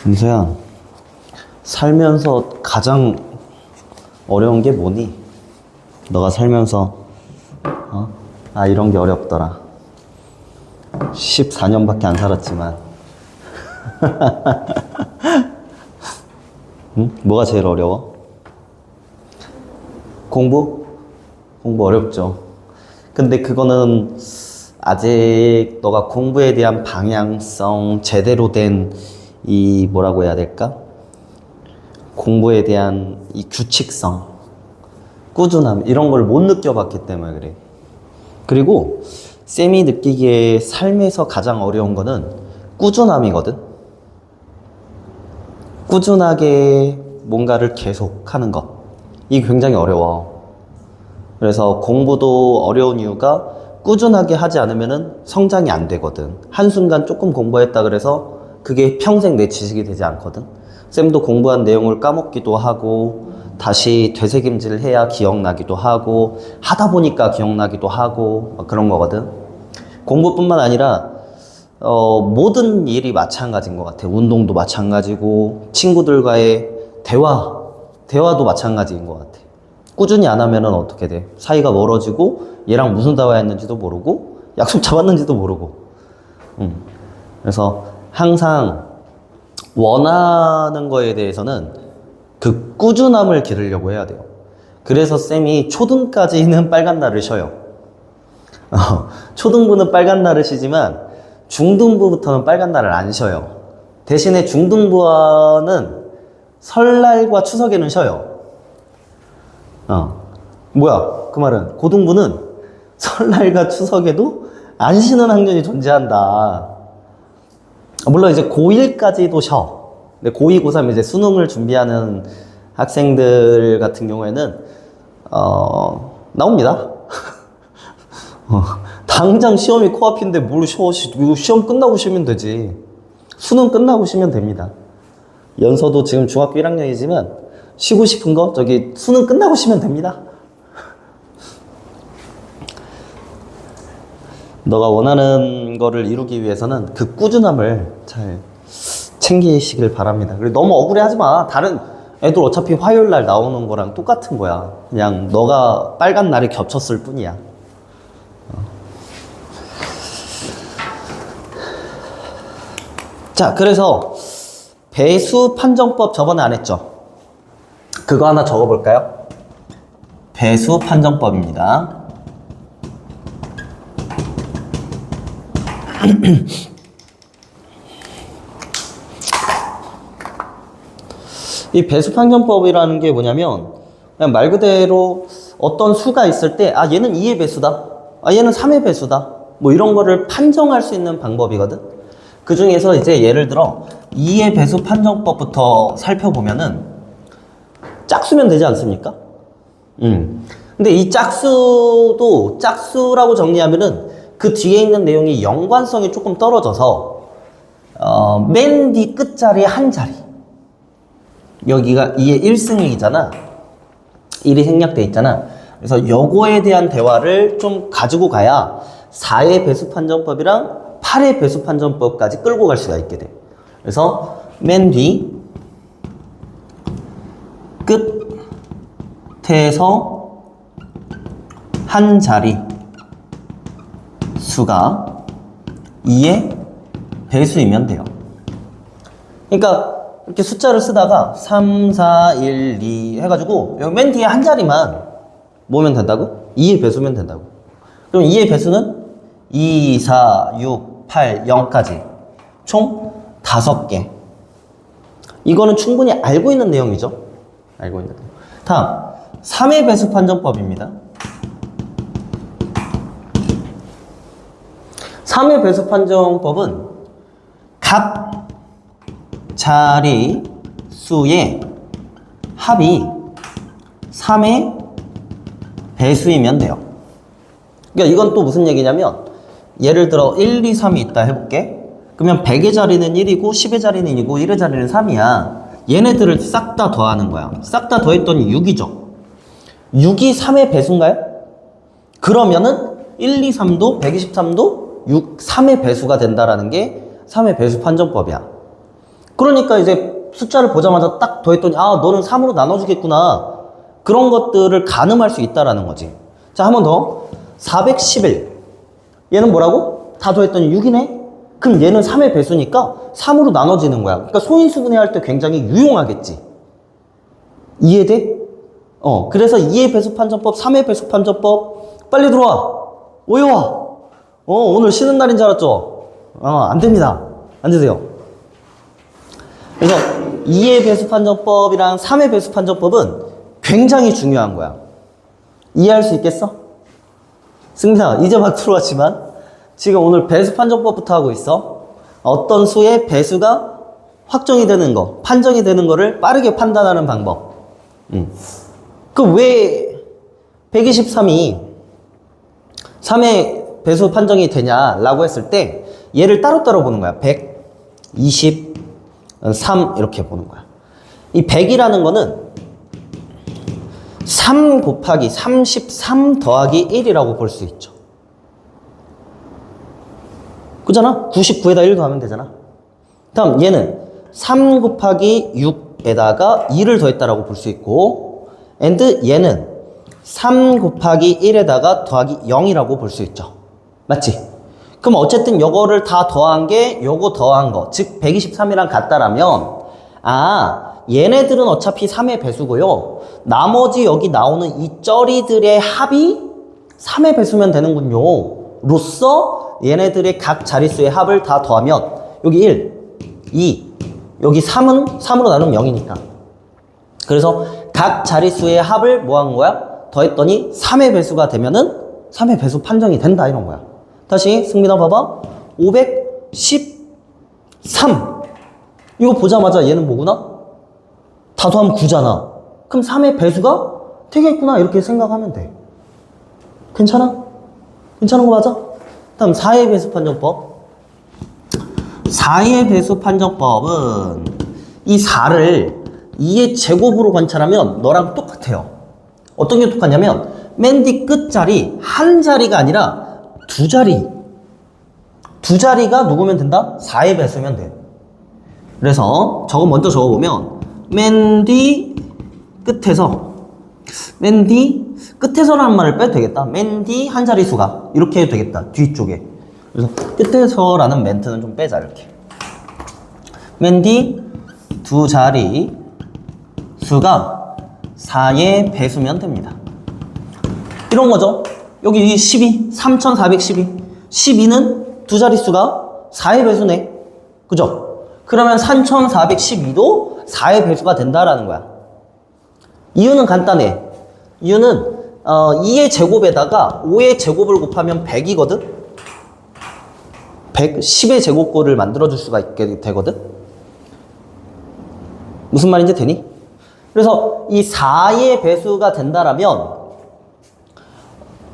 민서야, 살면서 가장 어려운 게 뭐니? 너가 살면서 이런 게 어렵더라. 14년밖에 안 살았지만 응? 뭐가 제일 어려워? 공부? 공부 어렵죠. 근데 그거는 아직 너가 공부에 대한 방향성, 제대로 된 이 뭐라고 해야 될까? 공부에 대한 이 규칙성, 꾸준함 이런 걸 못 느껴봤기 때문에 그래. 그리고 쌤이 느끼기에 삶에서 가장 어려운 거는 꾸준함이거든. 꾸준하게 뭔가를 계속 하는 것. 이게 굉장히 어려워. 그래서 공부도 어려운 이유가 꾸준하게 하지 않으면 성장이 안 되거든. 한순간 조금 공부했다 그래서 그게 평생 내 지식이 되지 않거든. 쌤도 공부한 내용을 까먹기도 하고 다시 되새김질을 해야 기억나기도 하고 하다 보니까 기억나기도 하고 그런 거거든. 공부뿐만 아니라 모든 일이 마찬가지인 것 같아. 운동도 마찬가지고 친구들과의 대화도 마찬가지인 것 같아. 꾸준히 안 하면은 어떻게 돼? 사이가 멀어지고 얘랑 무슨 대화했는지도 모르고 약속 잡았는지도 모르고. 그래서 항상 원하는 거에 대해서는 그 꾸준함을 기르려고 해야 돼요. 그래서 쌤이 초등까지는 빨간 날을 쉬어요. 초등부는 빨간 날을 쉬지만 중등부부터는 빨간 날을 안 쉬어요. 대신에 중등부와는 설날과 추석에는 쉬어요. 뭐야 그 말은 고등부는 설날과 추석에도 안 쉬는 학년이 존재한다. 물론 이제 고1까지도 쉬어. 근데 고2, 고3 이제 수능을 준비하는 학생들 같은 경우에는 나옵니다. 당장 시험이 코앞인데 뭘 쉬어? 시험 끝나고 쉬면 되지. 수능 끝나고 쉬면 됩니다. 연서도 지금 중학교 1학년이지만 쉬고 싶은 거 저기 수능 끝나고 쉬면 됩니다. 너가 원하는 거를 이루기 위해서는 그 꾸준함을 잘 챙기시길 바랍니다. 그리고 너무 억울해하지 마. 다른 애들 어차피 화요일 날 나오는 거랑 똑같은 거야. 그냥 너가 빨간 날이 겹쳤을 뿐이야. 자, 그래서 배수 판정법 저번에 안 했죠? 그거 하나 적어볼까요? 배수 판정법입니다. 이 배수 판정법이라는 게 뭐냐면 그냥 말 그대로 어떤 수가 있을 때 얘는 2의 배수다, 얘는 3의 배수다, 뭐 이런 거를 판정할 수 있는 방법이거든. 그 중에서 이제 예를 들어 2의 배수 판정법부터 살펴보면은 짝수면 되지 않습니까? 근데 이 짝수도 짝수라고 정리하면은 그 뒤에 있는 내용이 연관성이 조금 떨어져서 맨 뒤 끝자리에 한 자리, 여기가 2의 1승이잖아. 1이 생략돼 있잖아. 그래서 요거에 대한 대화를 좀 가지고 가야 4의 배수 판정법이랑 8의 배수 판정법까지 끌고 갈 수가 있게 돼. 그래서 맨 뒤 끝에서 한 자리 수가 2의 배수이면 돼요. 그러니까 이렇게 숫자를 쓰다가 3, 4, 1, 2 해가지고 여기 맨 뒤에 한 자리만 모으면 된다고? 2의 배수면 된다고. 그럼 2의 배수는 2, 4, 6, 8, 0까지 총 5개. 이거는 충분히 알고 있는 내용이죠. 알고 있는 내용. 다음 3의 배수 판정법입니다. 3의 배수 판정법은 각 자리 수의 합이 3의 배수이면 돼요. 그러니까 이건 또 무슨 얘기냐면 예를 들어 1, 2, 3이 있다 해볼게. 그러면 100의 자리는 1이고 10의 자리는 2고 1의 자리는 3이야. 얘네들을 싹 다 더하는 거야. 싹 다 더했더니 6이죠. 6이 3의 배수인가요? 그러면은 1, 2, 3도 123도 3의 배수가 된다라는 게 3의 배수 판정법이야. 그러니까 이제 숫자를 보자마자 딱 더했더니 아 너는 3으로 나눠주겠구나. 그런 것들을 가늠할 수 있다라는 거지. 자, 한 번 더. 411. 얘는 뭐라고? 다 더했더니 6이네? 그럼 얘는 3의 배수니까 3으로 나눠지는 거야. 그러니까 소인수분해할 때 굉장히 유용하겠지. 이해돼? 그래서 2의 배수판정법, 3의 배수판정법 빨리 들어와. 왜 와? 오늘 쉬는 날인 줄 알았죠? 안 됩니다. 앉으세요. 그래서 2의 배수판정법이랑 3의 배수판정법은 굉장히 중요한 거야. 이해할 수 있겠어? 승민아, 이제 막 들어왔지만 지금 오늘 배수판정법부터 하고 있어. 어떤 수의 배수가 확정이 되는 거, 판정이 되는 거를 빠르게 판단하는 방법. 그 왜 123이 3의 배수 판정이 되냐라고 했을 때 얘를 따로따로 보는 거야. 123 이렇게 보는 거야. 이 100이라는 거는 3 곱하기 33 더하기 1이라고 볼 수 있죠. 그잖아? 99에다 1 더하면 되잖아. 다음 얘는 3 곱하기 6에다가 2를 더했다라고 볼 수 있고, and 얘는 3 곱하기 1에다가 더하기 0이라고 볼 수 있죠. 맞지? 그럼 어쨌든 요거를 다 더한 게 요거 더한 거, 즉 123이랑 같다라면 얘네들은 어차피 3의 배수고요. 나머지 여기 나오는 이 쩌리들의 합이 3의 배수면 되는군요. 로써 얘네들의 각 자릿수의 합을 다 더하면 여기 1, 2, 여기 3은 3으로 나누면 0이니까. 그래서 각 자릿수의 합을 뭐 한 거야? 더했더니 3의 배수가 되면은 3의 배수 판정이 된다 이런 거야. 다시 승민아 봐봐. 513. 이거 보자마자 얘는 뭐구나? 다 더하면 9잖아. 그럼 3의 배수가 되겠구나 이렇게 생각하면 돼. 괜찮아? 괜찮은 거 맞아? 다음 4의 배수 판정법. 4의 배수 판정법은 이 4를 2의 제곱으로 관찰하면 너랑 똑같아요. 어떤 게 똑같냐면 맨 뒤 끝자리 한 자리가 아니라 두 자리. 두 자리가 누구면 된다? 4의 배수면 돼. 그래서 저거 먼저 적어보면 맨 뒤 끝에서라는 말을 빼도 되겠다. 맨 뒤 한 자릿수가 이렇게 해도 되겠다. 뒤쪽에. 그래서 끝에서라는 멘트는 좀 빼자 이렇게. 맨 뒤 두 자리 수가 4의 배수면 됩니다. 이런 거죠. 여기 12, 3412. 12는 두 자릿수가 4의 배수네. 그죠? 그러면 3412도 4의 배수가 된다라는 거야. 이유는 간단해. 이유는 2의 제곱에다가 5의 제곱을 곱하면 100이거든? 100, 10의 제곱꼴을 만들어줄 수가 있게 되거든? 무슨 말인지 되니? 그래서 이 4의 배수가 된다라면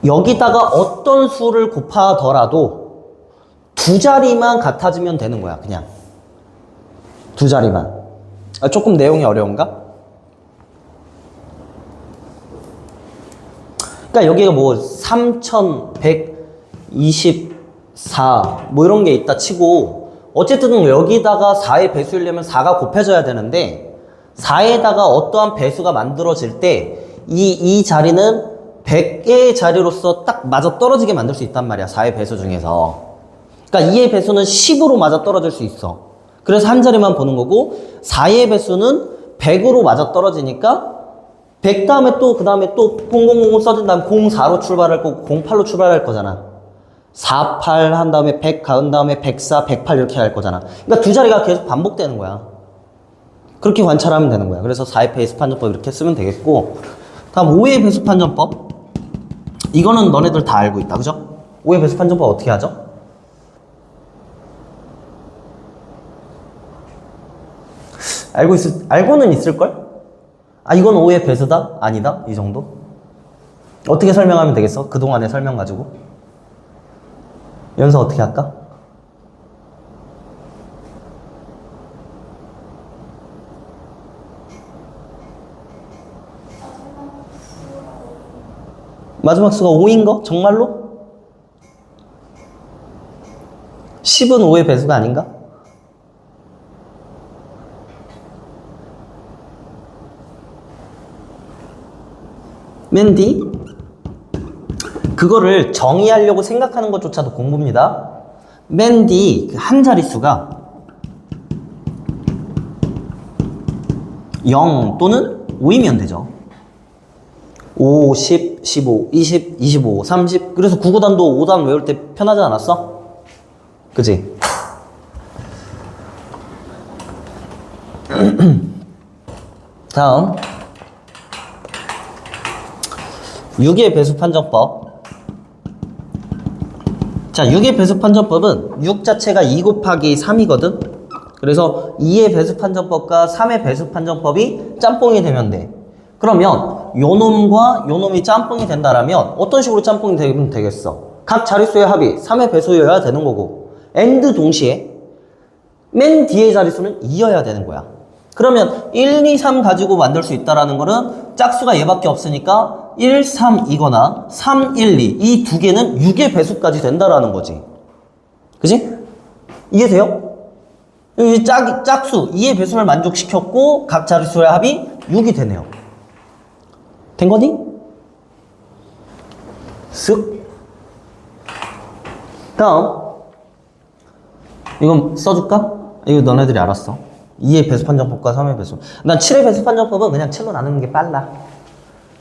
여기다가 어떤 수를 곱하더라도 두 자리만 같아지면 되는 거야, 그냥. 두 자리만. 조금 내용이 어려운가? 그러니까 여기가 뭐 3124 뭐 이런 게 있다 치고 어쨌든 여기다가 4의 배수이려면 4가 곱해져야 되는데 4에다가 어떠한 배수가 만들어질 때 이 자리는 100개의 자리로서 딱 맞아 떨어지게 만들 수 있단 말이야. 4의 배수 중에서. 그러니까 2의 배수는 10으로 맞아 떨어질 수 있어. 그래서 한 자리만 보는 거고 4의 배수는 100으로 맞아 떨어지니까 100 다음에 또 그 다음에 또 0000 써진 다음 04로 출발할 거고 08로 출발할 거잖아. 48 한 다음에 100 가은 다음에 104, 108 이렇게 할 거잖아. 그러니까 두 자리가 계속 반복되는 거야. 그렇게 관찰하면 되는 거야. 그래서 4의 배수 판정법 이렇게 쓰면 되겠고, 다음 5의 배수 판정법. 이거는 너네들 다 알고 있다, 그죠? 5의 배수 판정법 어떻게 하죠? 알고는 있을걸? 이건 5의 배수다? 아니다? 이 정도? 어떻게 설명하면 되겠어? 그동안의 설명 가지고. 연서 어떻게 할까? 마지막 수가 5인 거? 정말로? 10은 5의 배수가 아닌가? 맨 뒤 그거를 정의하려고 생각하는 것조차도 공부입니다. 맨 뒤 한 자릿수가 0 또는 5이면 되죠. 5, 10, 15, 20, 25, 30. 그래서 구구단도 5단 외울 때 편하지 않았어? 그치? 다음 6의 배수 판정법. 자, 6의 배수 판정법은 6 자체가 2 곱하기 3이거든. 그래서 2의 배수 판정법과 3의 배수 판정법이 짬뽕이 되면 돼. 그러면 요 놈과 요 놈이 짬뽕이 된다라면 어떤 식으로 짬뽕이 되면 되겠어? 각 자릿수의 합이 3의 배수여야 되는 거고 and 동시에 맨 뒤의 자릿수는 2여야 되는 거야. 그러면 1, 2, 3 가지고 만들 수 있다라는 거는 짝수가 얘밖에 없으니까 1, 3이거나 3, 1, 2 이 두 개는 6의 배수까지 된다라는 거지. 그지? 이해돼요? 이 짝수 2의 배수를 만족시켰고 각 자릿수의 합이 6이 되네요. 된 거니? 쓱. 다음 이건 써줄까? 이거 너네들이 알았어. 2의 배수 판정법과 3의 배수. 난 7의 배수 판정법은 그냥 7로 나누는 게 빨라.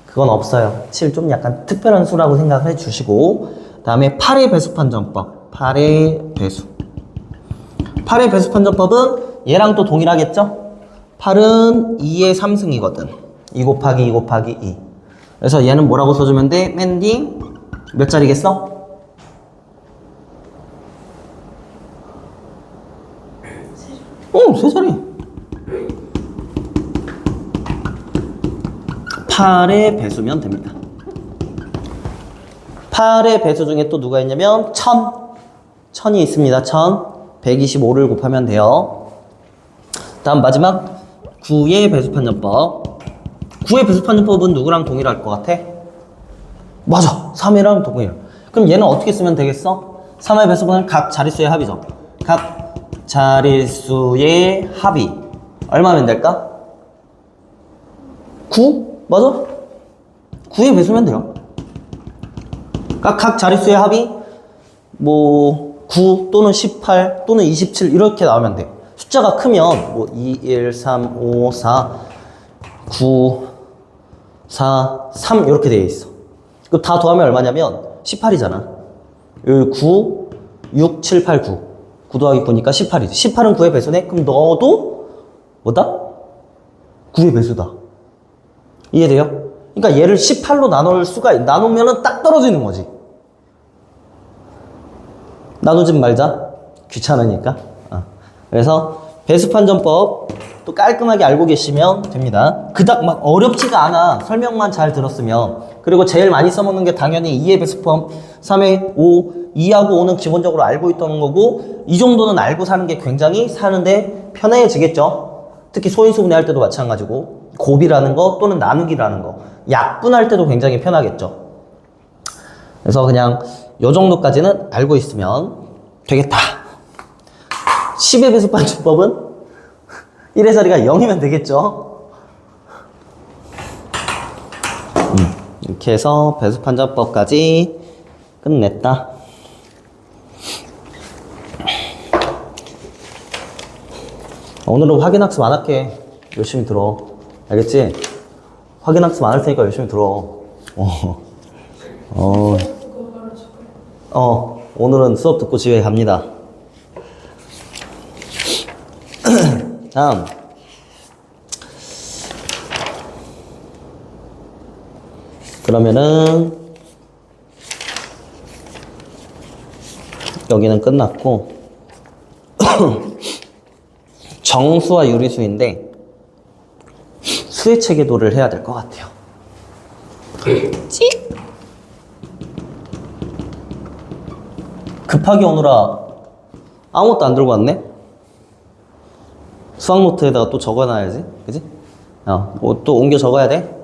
그건 없어요. 7 좀 약간 특별한 수라고 생각해 주시고 다음에 8의 배수 판정법. 8의 배수. 8의 배수 판정법은 얘랑 또 동일하겠죠? 8은 2의 3승이거든. 2 곱하기 2 곱하기 2. 그래서 얘는 뭐라고 써주면 돼? 맨 뒤 몇 자리겠어? 세 자리. 8의 배수면 됩니다. 8의 배수 중에 또 누가 있냐면 1000. 1000이 있습니다. 1000. 125를 곱하면 돼요. 다음 마지막 9의 배수 판정법. 9의 배수 판정법은 누구랑 동일할 것 같아? 맞아. 3이랑 동일. 그럼 얘는 어떻게 쓰면 되겠어? 3의 배수는 각 자릿수의 합이죠. 각 자릿수의 합이 얼마면 될까? 9? 맞아? 9의 배수면 돼요. 각 자릿수의 합이 뭐 9 또는 18 또는 27 이렇게 나오면 돼. 숫자가 크면 뭐 2, 1, 3, 5, 4, 9, 4, 3 이렇게 되어 있어. 그 다 더하면 얼마냐면 18이잖아. 여기 9, 6, 7, 8, 9. 9 더하기 9니까 18이지. 18은 9의 배수네? 그럼 너도 뭐다? 9의 배수다. 이해돼요? 그러니까 얘를 18로 나누면은 딱 떨어지는 거지. 나누지 말자. 귀찮으니까. 그래서 배수 판정법 또 깔끔하게 알고 계시면 됩니다. 그닥 막 어렵지가 않아. 설명만 잘 들었으면. 그리고 제일 많이 써먹는 게 당연히 2의 배수법, 3의 5, 2하고 5는 기본적으로 알고 있던 거고 이 정도는 알고 사는 게 굉장히 사는데 편해지겠죠. 특히 소인수분해 할 때도 마찬가지고 곱이라는 거 또는 나누기라는 거 약분할 때도 굉장히 편하겠죠. 그래서 그냥 요 정도까지는 알고 있으면 되겠다. 10의 배수 판정법은 1의 자리가 0이면 되겠죠. 이렇게 해서 배수 판정법까지 끝냈다. 오늘은 확인학습 안 할게. 열심히 들어. 알겠지? 확인학습 안 할 테니까 열심히 들어. 오늘은 수업 듣고 집에 갑니다. 다음. 그러면은 여기는 끝났고 정수와 유리수인데 수의 체계도를 해야 될 것 같아요. 찍! 급하게 오느라 아무것도 안 들고 왔네? 수학 노트에다가 또 적어놔야지. 그지? 또 옮겨 적어야 돼?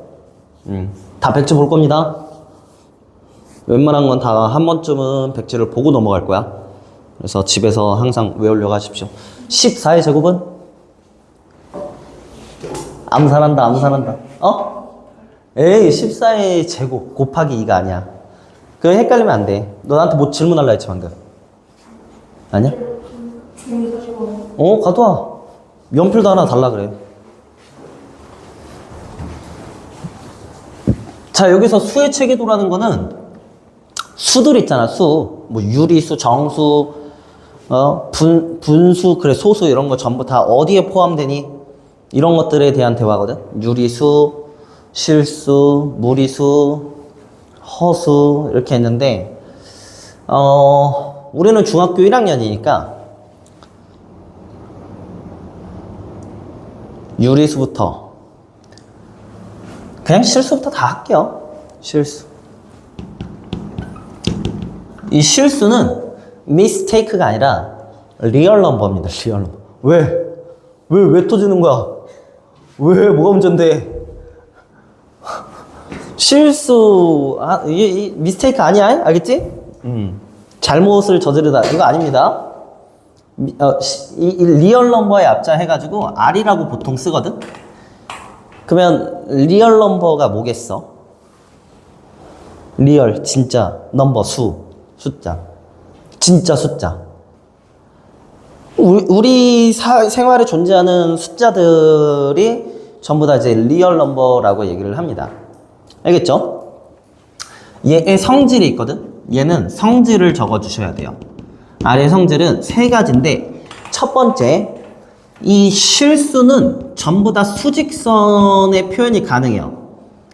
다 백지 볼 겁니다. 웬만한 건 다 한 번쯤은 백지를 보고 넘어갈 거야. 그래서 집에서 항상 외우려고 하십시오. 14의 제곱은? 암산한다. 에이, 14의 제곱 곱하기 2가 아니야. 그거 헷갈리면 안 돼. 너 나한테 뭐 질문하려 했지, 방금. 아니야? 가져와. 연필도 하나 달라 그래. 자, 여기서 수의 체계도라는 거는 수들 있잖아, 수. 뭐 유리수, 정수, 분수, 그래, 소수 이런 거 전부 다 어디에 포함되니? 이런 것들에 대한 대화거든. 유리수, 실수, 무리수, 허수 이렇게 했는데 우리는 중학교 1학년이니까 유리수부터 그냥 실수부터 다 할게요. 실수. 이 실수는 mistake가 아니라 리얼 넘버입니다. 리얼 넘버. 왜 터지는 거야? 왜 뭐가 문제인데? 실수, 이 미스테이크 아니야? 알겠지? 잘못을 저지르다. 이거 아닙니다. 이 리얼 넘버에 앞자해가지고 R이라고 보통 쓰거든? 그러면 리얼 넘버가 뭐겠어? 리얼, 진짜, 넘버, 숫자. 진짜 숫자. 우리 생활에 존재하는 숫자들이 전부 다 이제 리얼 넘버라고 얘기를 합니다. 알겠죠? 얘의 성질이 있거든? 얘는 성질을 적어 주셔야 돼요. 아래 성질은 세 가지인데, 첫 번째, 이 실수는 전부 다 수직선의 표현이 가능해요.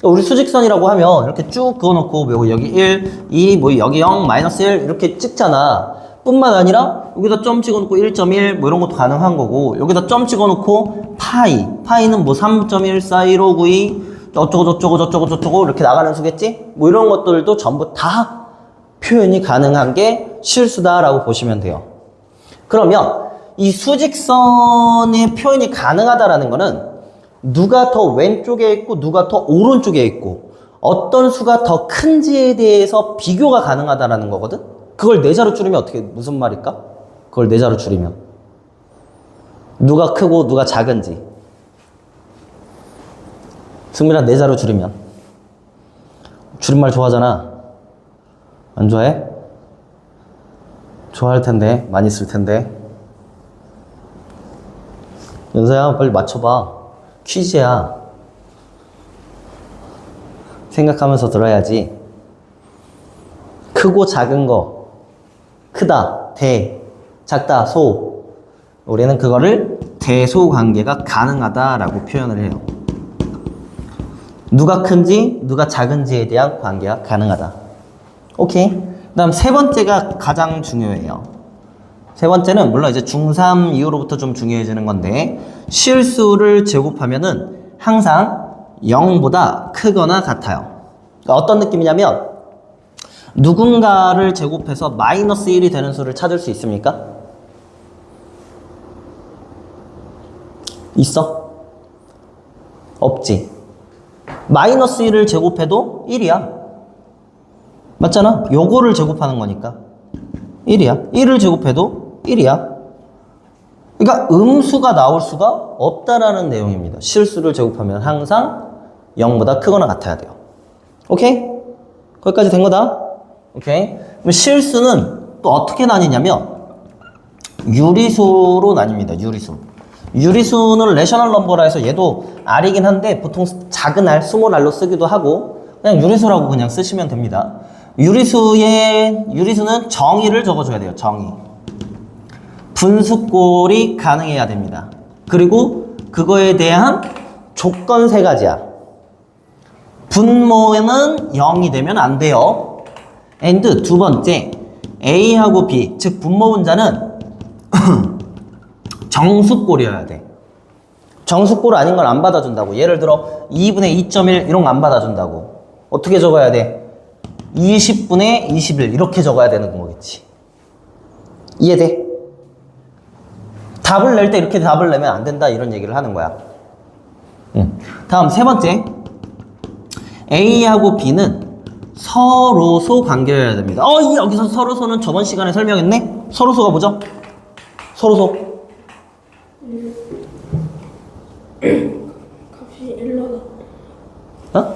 우리 수직선이라고 하면 이렇게 쭉 그어놓고, 뭐 여기 1, 2, 뭐 여기 0, 마이너스 1 이렇게 찍잖아. 뿐만 아니라 여기다 점 찍어놓고 1.1 뭐 이런 것도 가능한 거고, 여기다 점 찍어놓고 파이는 뭐 3.141592 저쩌고 이렇게 나가는 수겠지? 뭐 이런 것들도 전부 다 표현이 가능한 게 실수다라고 보시면 돼요. 그러면 이 수직선의 표현이 가능하다라는 거는 누가 더 왼쪽에 있고 누가 더 오른쪽에 있고 어떤 수가 더 큰지에 대해서 비교가 가능하다라는 거거든? 그걸 네 자로 줄이면 어떻게, 무슨 말일까? 그걸 네 자로 줄이면 누가 크고 누가 작은지. 승민아, 네 자로 줄이면. 줄임말 좋아하잖아. 안 좋아해? 좋아할 텐데, 많이 쓸 텐데. 연서야, 빨리 맞춰봐. 퀴즈야. 생각하면서 들어야지. 크고 작은 거. 크다, 대, 작다, 소. 우리는 그거를 대소 관계가 가능하다라고 표현을 해요. 누가 큰지, 누가 작은지에 대한 관계가 가능하다. 오케이. 그 다음 세 번째가 가장 중요해요. 세 번째는 물론 이제 중3 이후로부터 좀 중요해지는 건데, 실수를 제곱하면은 항상 0보다 크거나 같아요. 그러니까 어떤 느낌이냐면, 누군가를 제곱해서 마이너스 1이 되는 수를 찾을 수 있습니까? 있어? 없지. 마이너스 1을 제곱해도 1이야. 맞잖아? 요거를 제곱하는 거니까 1이야. 1을 제곱해도 1이야. 그러니까 음수가 나올 수가 없다라는 내용입니다. 실수를 제곱하면 항상 0보다 크거나 같아야 돼요. 오케이? 거기까지 된 거다. 오케이? 그럼 실수는 또 어떻게 나뉘냐면 유리수로 나뉩니다. 유리수는 레셔널 넘버라 해서 얘도 R이긴 한데 보통 작은 R, 스몰 R로 쓰기도 하고 그냥 유리수라고 그냥 쓰시면 됩니다. 유리수는 정의를 적어줘야 돼요. 정의. 분수꼴이 가능해야 됩니다. 그리고 그거에 대한 조건 세 가지야. 분모는 0이 되면 안 돼요. and 두 번째, A하고 B, 즉 분모 분자는 정수꼴이어야 돼. 정수꼴 아닌 걸 안 받아준다고. 예를 들어 2분의 2.1 이런 거 안 받아준다고. 어떻게 적어야 돼? 20분의 21 이렇게 적어야 되는 거겠지. 이해돼? 답을 낼 때 이렇게 답을 내면 안 된다 이런 얘기를 하는 거야. 다음 세 번째, A하고 B는 서로소 관계여야 됩니다. 여기서 서로소는 저번 시간에 설명했네? 서로소가 뭐죠? 서로소. 값이 1로다. 어?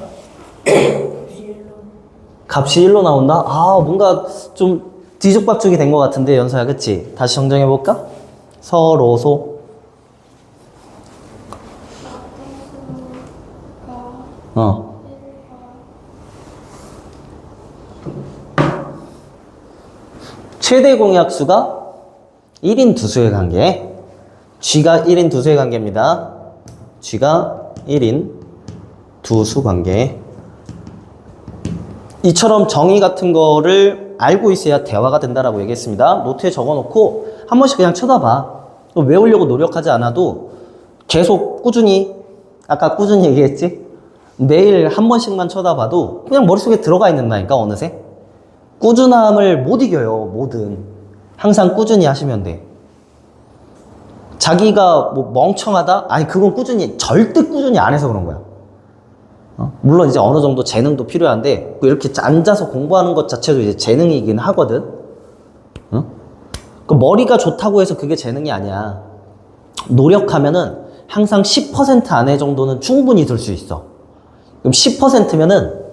값이 1로 나온다? 아, 뭔가 좀 뒤죽박죽이 된 것 같은데, 연서야, 그치? 다시 정정해볼까? 서로소. 최대 공약수가 1인 두수의 관계. G가 1인 두수의 관계입니다. G가 1인 두수 관계. 이처럼 정의 같은 거를 알고 있어야 대화가 된다라고 얘기했습니다. 노트에 적어놓고 한 번씩 그냥 쳐다봐. 외우려고 노력하지 않아도 계속 꾸준히, 아까 꾸준히 얘기했지? 매일 한 번씩만 쳐다봐도 그냥 머릿속에 들어가 있는다니까, 어느새. 꾸준함을 못 이겨요, 뭐든. 항상 꾸준히 하시면 돼. 자기가 뭐 멍청하다? 아니, 그건 꾸준히, 절대 꾸준히 안 해서 그런 거야. 물론 이제 어느 정도 재능도 필요한데, 이렇게 앉아서 공부하는 것 자체도 이제 재능이긴 하거든. 그 머리가 좋다고 해서 그게 재능이 아니야. 노력하면은 항상 10% 안에 정도는 충분히 들 수 있어. 그럼 10%면은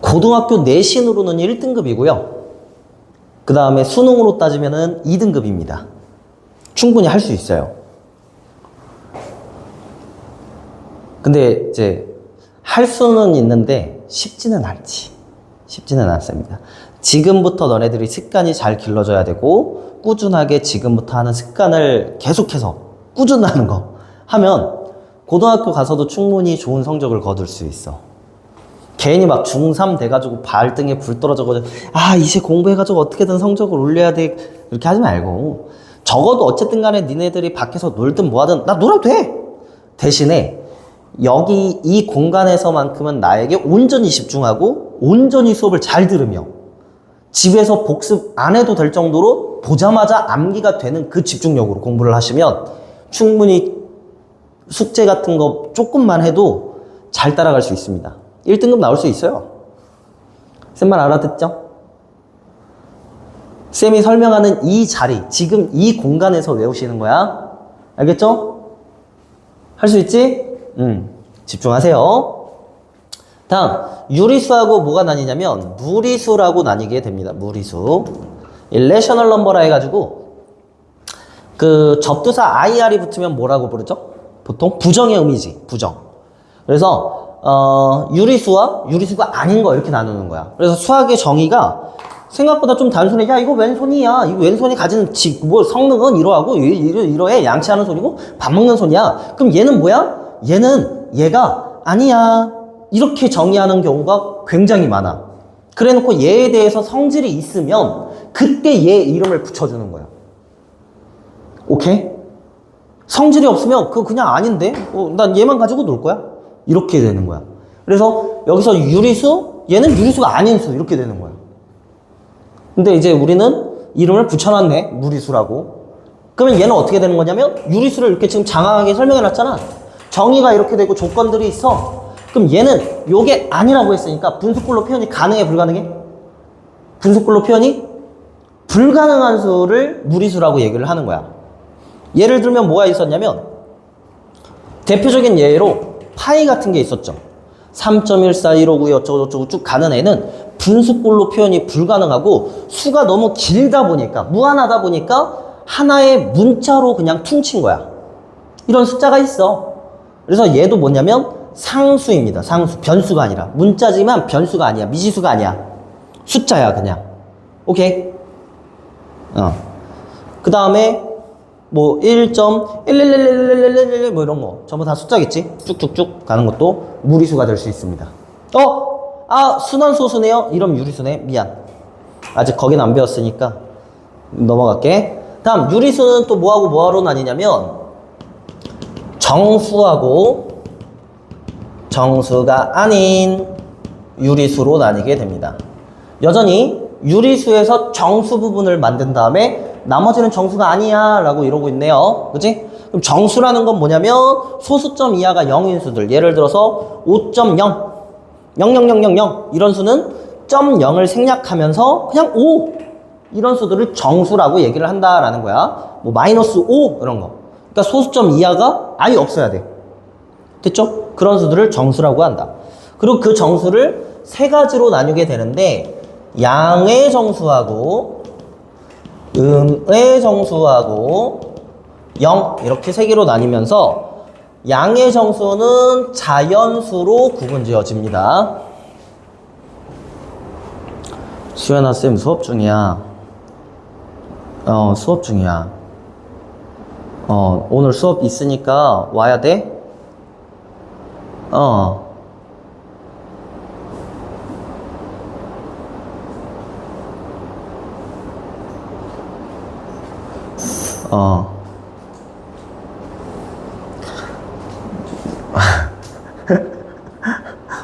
고등학교 내신으로는 1등급이고요. 그 다음에 수능으로 따지면은 2등급입니다. 충분히 할 수 있어요. 근데 이제 할 수는 있는데 쉽지는 않지. 쉽지는 않습니다. 지금부터 너네들이 습관이 잘 길러져야 되고, 꾸준하게 지금부터 하는 습관을 계속해서 꾸준하는 거 하면 고등학교 가서도 충분히 좋은 성적을 거둘 수 있어. 괜히 막 중3 돼가지고 발등에 불 떨어져가지고 이제 공부해가지고 어떻게든 성적을 올려야 돼, 이렇게 하지 말고, 적어도 어쨌든 간에 니네들이 밖에서 놀든 뭐하든 나 놀아도 돼. 대신에 여기 이 공간에서만큼은 나에게 온전히 집중하고 온전히 수업을 잘 들으며 집에서 복습 안 해도 될 정도로 보자마자 암기가 되는 그 집중력으로 공부를 하시면 충분히 숙제 같은 거 조금만 해도 잘 따라갈 수 있습니다. 1등급 나올 수 있어요. 쌤 말 알아듣죠? 쌤이 설명하는 이 자리, 지금 이 공간에서 외우시는 거야. 알겠죠? 할 수 있지? 집중하세요. 다음, 유리수하고 뭐가 나뉘냐면 무리수라고 나뉘게 됩니다. 무리수. 일레셔널 넘버라 해가지고 그 접두사 IR이 붙으면 뭐라고 부르죠? 보통 부정의 의미지. 부정. 그래서 유리수와 유리수가 아닌 거 이렇게 나누는 거야. 그래서 수학의 정의가 생각보다 좀 단순해. 야, 이거 왼손이야. 이거 왼손이 가진 뭐 성능은 이러하고 이러해. 양치하는 손이고 밥 먹는 손이야. 그럼 얘는 뭐야? 얘가 아니야. 이렇게 정의하는 경우가 굉장히 많아. 그래 놓고 얘에 대해서 성질이 있으면 그때 얘 이름을 붙여주는 거야. 오케이? 성질이 없으면 그거 그냥 아닌데? 난 얘만 가지고 놀 거야? 이렇게 되는 거야. 그래서 여기서 유리수, 얘는 유리수가 아닌 수, 이렇게 되는 거야. 근데 이제 우리는 이름을 붙여놨네. 무리수라고. 그러면 얘는 어떻게 되는 거냐면 유리수를 이렇게 지금 장황하게 설명해놨잖아. 정의가 이렇게 되고 조건들이 있어. 그럼 얘는 요게 아니라고 했으니까 분수꼴로 표현이 가능해, 불가능해? 분수꼴로 표현이 불가능한 수를 무리수라고 얘기를 하는 거야. 예를 들면 뭐가 있었냐면 대표적인 예로 파이 같은 게 있었죠. 3.141592 어쩌고저쩌고 쭉 가는 애는 분수꼴로 표현이 불가능하고 수가 너무 길다 보니까, 무한하다 보니까 하나의 문자로 그냥 퉁친 거야. 이런 숫자가 있어. 그래서 얘도 뭐냐면 상수입니다. 상수. 변수가 아니라. 문자지만 변수가 아니야. 미지수가 아니야. 숫자야, 그냥. 오케이? 그 다음에 뭐 1.111111 뭐 이런 거 전부 다 숫자겠지? 쭉쭉쭉 가는 것도 무리수가 될 수 있습니다. 순환 소수네요? 이러면 유리수네. 미안. 아직 거긴 안 배웠으니까 넘어갈게. 다음, 유리수는 또 뭐하고 뭐하로 나뉘냐면 정수하고 정수가 아닌 유리수로 나뉘게 됩니다. 여전히 유리수에서 정수 부분을 만든 다음에 나머지는 정수가 아니야 라고 이러고 있네요. 그치? 그럼 정수라는 건 뭐냐면 소수점 이하가 0인 수들. 예를 들어서 5.0, 00000 이런 수는 점 0을 생략하면서 그냥 5 이런 수들을 정수라고 얘기를 한다라는 거야. 뭐 마이너스 5 이런 거. 그러니까 소수점 이하가 아예 없어야 돼. 됐죠? 그런 수들을 정수라고 한다. 그리고 그 정수를 세 가지로 나누게 되는데 양의 정수하고 음의 정수하고 0 이렇게 세 개로 나뉘면서 양의 정수는 자연수로 구분지어집니다. 수연아 쌤 수업 중이야. 수업 중이야. 오늘 수업 있으니까 와야 돼? 어.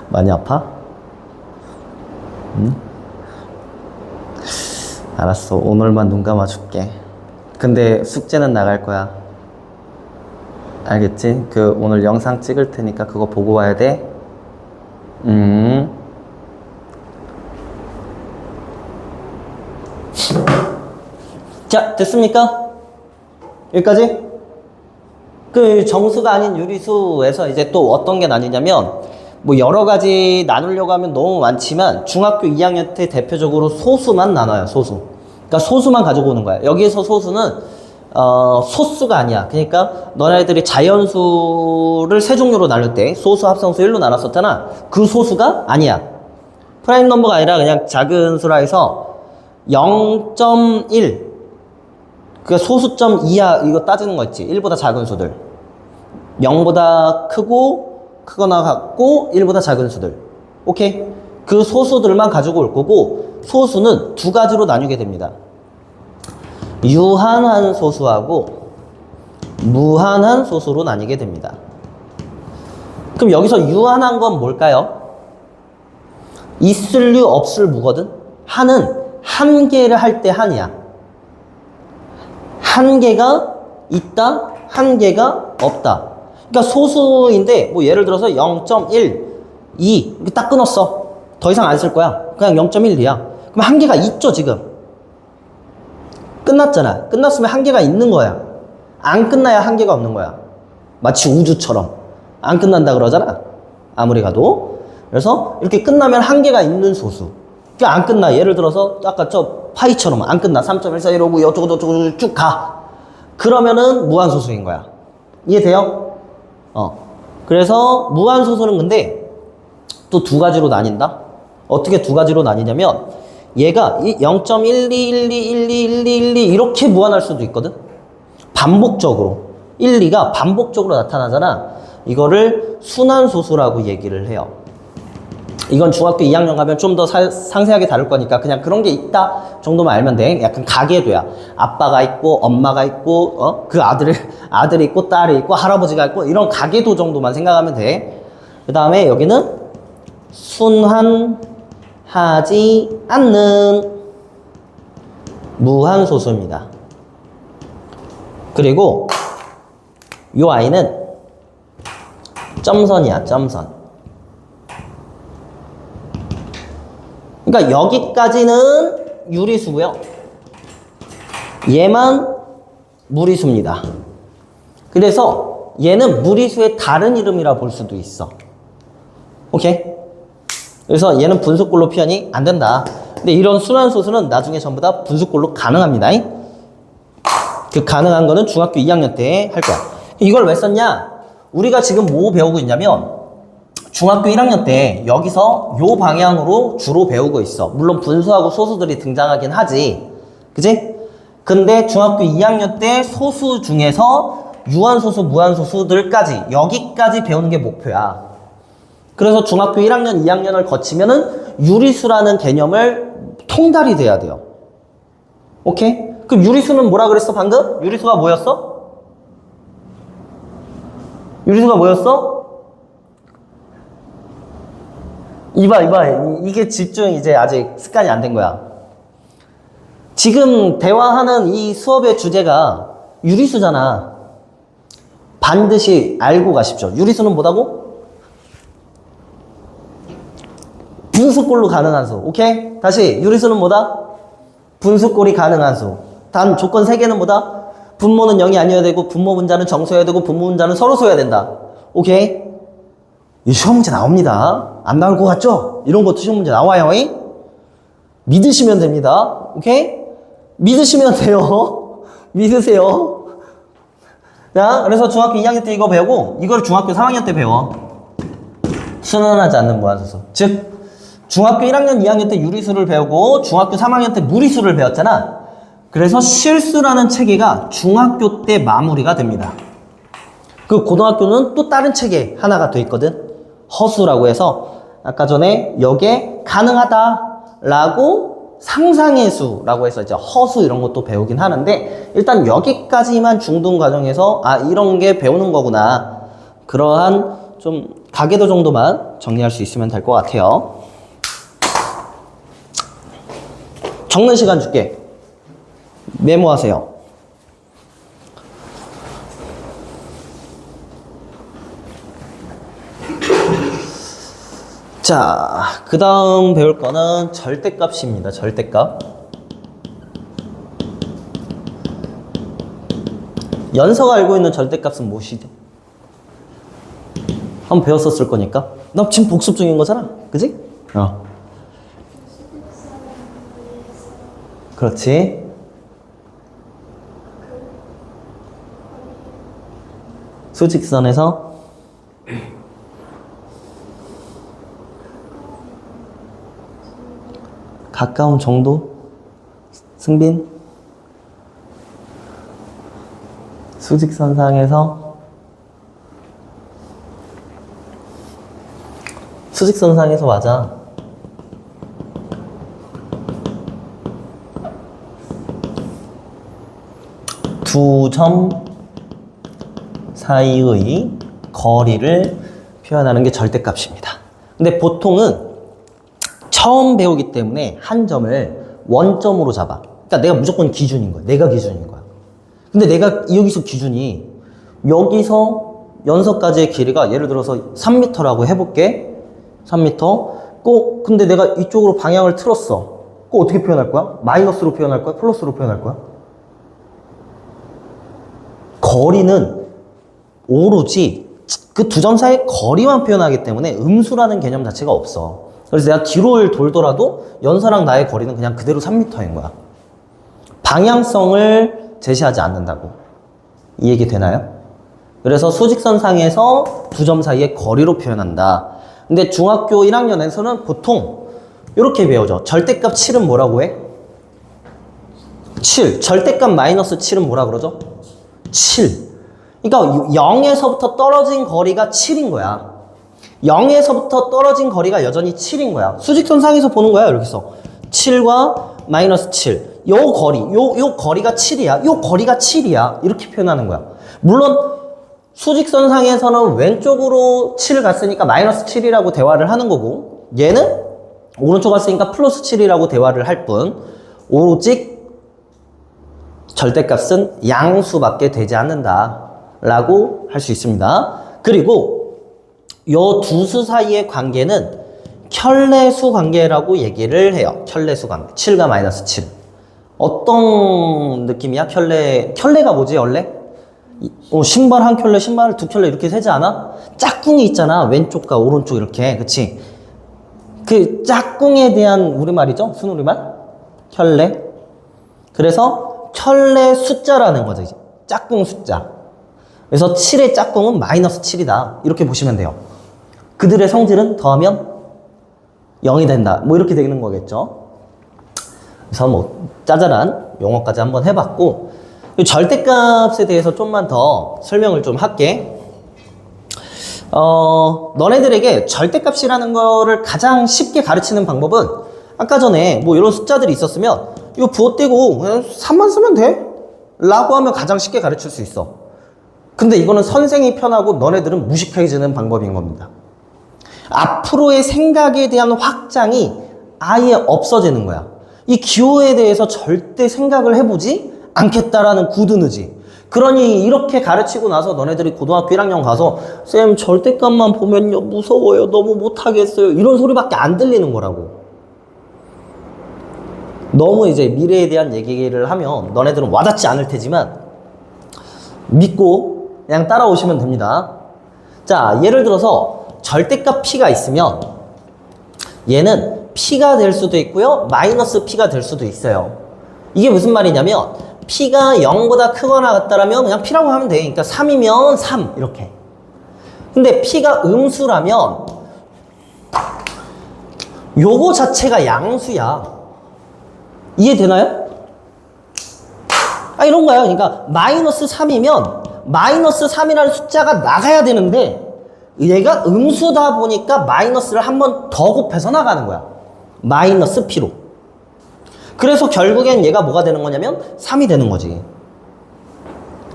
많이 아파? 응? 알았어. 오늘만 눈 감아줄게. 근데 숙제는 나갈 거야. 알겠지? 오늘 영상 찍을 테니까 그거 보고 와야 돼. 자, 됐습니까? 여기까지? 그 정수가 아닌 유리수에서 이제 또 어떤 게 나뉘냐면, 뭐 여러 가지 나누려고 하면 너무 많지만 중학교 2학년 때 대표적으로 소수만 나눠요. 소수. 그러니까 소수만 가지고 오는 거야. 여기에서 소수는 소수가 아니야. 그러니까 너네들이 자연수를 세 종류로 나눌 때 소수, 합성수 1로 나눴었잖아. 그 소수가 아니야. 프라임 넘버가 아니라 그냥 작은 수라 해서 0.1 그러니까 소수점 이하 이거 따지는 거 있지. 1보다 작은 수들. 0보다 크거나 같고 1보다 작은 수들. 오케이? 그 소수들만 가지고 올 거고 소수는 두 가지로 나뉘게 됩니다. 유한한 소수하고 무한한 소수로 나뉘게 됩니다. 그럼 여기서 유한한 건 뭘까요? 있을 류 없을 무거든? 한은 한 개를 할 때 한이야. 한 개가 있다, 한 개가 없다. 그러니까 소수인데 뭐 예를 들어서 0.1, 2 이렇게 딱 끊었어. 더 이상 안 쓸 거야. 그냥 0.12야. 그럼 한 개가 있죠 지금. 끝났잖아. 끝났으면 한 개가 있는 거야. 안 끝나야 한 개가 없는 거야. 마치 우주처럼 안 끝난다 그러잖아. 아무리 가도. 그래서 이렇게 끝나면 한 개가 있는 소수. 그러니까 안 끝나. 예를 들어서 아까 저 파이처럼 안 끝나. 3.14 이러고 어쩌고 저쩌고 쭉 가. 그러면은 무한소수인 거야. 이해돼요? 그래서 무한소수는 근데 또 두 가지로 나뉜다. 어떻게 두 가지로 나뉘냐면 얘가 0.12, 12, 12, 12, 12 이렇게 무한할 수도 있거든. 반복적으로 1, 2가 반복적으로 나타나잖아. 이거를 순환소수라고 얘기를 해요. 이건 중학교 2학년 가면 좀 더 상세하게 다룰 거니까 그냥 그런 게 있다 정도만 알면 돼. 약간 가계도야. 아빠가 있고 엄마가 있고 그 아들이 있고 딸이 있고 할아버지가 있고 이런 가계도 정도만 생각하면 돼. 그 다음에 여기는 순환하지 않는 무한소수입니다. 그리고 이 아이는 점선이야. 점선. 그러니까 여기까지는 유리수고요. 얘만 무리수입니다. 그래서 얘는 무리수의 다른 이름이라 볼 수도 있어. 오케이? 그래서 얘는 분수꼴로 표현이 안 된다. 근데 이런 순환소수는 나중에 전부 다 분수꼴로 가능합니다. 그 가능한 거는 중학교 2학년 때 할 거야. 이걸 왜 썼냐? 우리가 지금 뭐 배우고 있냐면 중학교 1학년 때 여기서 요 방향으로 주로 배우고 있어. 물론 분수하고 소수들이 등장하긴 하지. 그치? 근데 중학교 2학년 때 소수 중에서 유한소수, 무한소수들까지 여기까지 배우는 게 목표야. 그래서 중학교 1학년, 2학년을 거치면은 유리수라는 개념을 통달이 돼야 돼요. 오케이? 그럼 유리수는 뭐라 그랬어 방금? 유리수가 뭐였어? 유리수가 뭐였어? 이봐. 이게 집중 이제 아직 습관이 안 된 거야. 지금 대화하는 이 수업의 주제가 유리수잖아. 반드시 알고 가십시오. 유리수는 뭐다고? 분수꼴로 가능한 수. 오케이? 다시 유리수는 뭐다? 분수꼴이 가능한 수. 단 조건 3개는 뭐다? 분모는 0이 아니어야 되고 분모 분자는 정수여야 되고 분모 분자는 서로 소여야 된다. 오케이? 이 시험 문제 나옵니다. 안 나올 것 같죠? 이런 것도 시험 문제 나와요. 믿으시면 됩니다. 오케이? 믿으시면 돼요. 믿으세요. 자, 그래서 중학교 2학년 때 이거 배우고 이걸 중학교 3학년 때 배워. 순환하지 않는 무한소수. 즉 중학교 1학년, 2학년 때 유리수를 배우고 중학교 3학년 때 무리수를 배웠잖아. 그래서 실수라는 체계가 중학교 때 마무리가 됩니다. 그 고등학교는 또 다른 체계 하나가 돼 있거든. 허수라고 해서 아까 전에 여기에 가능하다라고 상상의 수라고 해서 이제 허수 이런 것도 배우긴 하는데 일단 여기까지만 중등 과정에서 아 이런 게 배우는 거구나. 그러한 좀 가계도 정도만 정리할 수 있으면 될 것 같아요. 적는 시간 줄게. 메모하세요. 자, 그 다음 배울 거는 절대값입니다. 절대값. 연서가 알고 있는 절대값은 무엇이죠? 한번 배웠었을 거니까. 나 지금 복습 중인 거잖아. 그지? 그렇지. 수직선에서 가까운 정도? 승빈? 수직선상에서 수직선상에서 맞아. 두 점 사이의 거리를 표현하는 게 절대값입니다. 근데 보통은 처음 배우기 때문에 한 점을 원점으로 잡아. 그러니까 내가 무조건 기준인 거야. 내가 기준인 거야. 근데 내가 여기서 기준이 여기서 연서까지의 길이가 예를 들어서 3m라고 해볼게. 3m. 근데 내가 이쪽으로 방향을 틀었어. 어떻게 표현할 거야? 마이너스로 표현할 거야? 플러스로 표현할 거야? 거리는 오로지 그 두 점 사이의 거리만 표현하기 때문에 음수라는 개념 자체가 없어. 그래서 내가 뒤로 돌더라도 연서랑 나의 거리는 그냥 그대로 3m인 거야. 방향성을 제시하지 않는다고. 이 얘기 되나요? 그래서 수직선상에서 두 점 사이의 거리로 표현한다. 근데 중학교 1학년에서는 보통 이렇게 배워져. 절대값 7은 뭐라고 해? 7. 절대값 마이너스 7은 뭐라 그러죠? 7. 그러니까 0에서부터 떨어진 거리가 7인 거야. 0에서부터 떨어진 거리가 여전히 7인 거야. 수직선상에서 보는 거야, 여기서. 7과 마이너스 7. 요 거리, 요 거리가 7이야. 요 거리가 7이야. 이렇게 표현하는 거야. 물론, 수직선상에서는 왼쪽으로 7 갔으니까 마이너스 7이라고 대화를 하는 거고, 얘는 오른쪽 갔으니까 플러스 7이라고 대화를 할 뿐, 오로지 절대값은 양수밖에 되지 않는다. 라고 할 수 있습니다. 그리고 요 두 수 사이의 관계는 켤레수 관계라고 얘기를 해요. 켤레수 관계. 7과 마이너스 7. 어떤 느낌이야? 켤레가 뭐지, 원래? 신발 한 켤레, 신발을 두 켤레 이렇게 세지 않아? 짝꿍이 있잖아. 왼쪽과 오른쪽 이렇게. 그치? 그 짝꿍에 대한 우리말이죠? 순우리말? 켤레. 그래서 켤레 숫자라는 거죠. 이제. 짝꿍 숫자. 그래서 7의 짝꿍은 마이너스 7이다. 이렇게 보시면 돼요. 그들의 성질은 더하면 0이 된다. 뭐 이렇게 되는 거겠죠. 그래서 뭐 짜잘한 용어까지 한번 해봤고 절대값에 대해서 좀만 더 설명을 좀 할게. 너네들에게 절대값이라는 거를 가장 쉽게 가르치는 방법은 아까 전에 뭐 이런 숫자들이 있었으면 이거 부어떼고 그냥 3만 쓰면 돼. 라고 하면 가장 쉽게 가르칠 수 있어. 근데 이거는 선생이 편하고 너네들은 무식해지는 방법인 겁니다. 앞으로의 생각에 대한 확장이 아예 없어지는 거야. 이 기호에 대해서 절대 생각을 해보지 않겠다라는 굳은 의지. 그러니 이렇게 가르치고 나서 너네들이 고등학교 1학년 가서 쌤 절대값만 보면요 무서워요. 너무 못하겠어요. 이런 소리밖에 안 들리는 거라고. 너무 이제 미래에 대한 얘기를 하면 너네들은 와닿지 않을 테지만 믿고 그냥 따라오시면 됩니다. 자, 예를 들어서 절대값 p가 있으면 얘는 p가 될 수도 있고요. 마이너스 p가 될 수도 있어요. 이게 무슨 말이냐면 p가 0보다 크거나 같다라면 그냥 p라고 하면 돼. 그러니까 3이면 3 이렇게. 근데 p가 음수라면 요거 자체가 양수야. 이해되나요? 이런 거야. 그러니까 마이너스 3이면 마이너스 3이라는 숫자가 나가야 되는데 얘가 음수다 보니까 마이너스를 한 번 더 곱해서 나가는 거야. 마이너스 p로. 그래서 결국엔 얘가 뭐가 되는 거냐면 3이 되는 거지.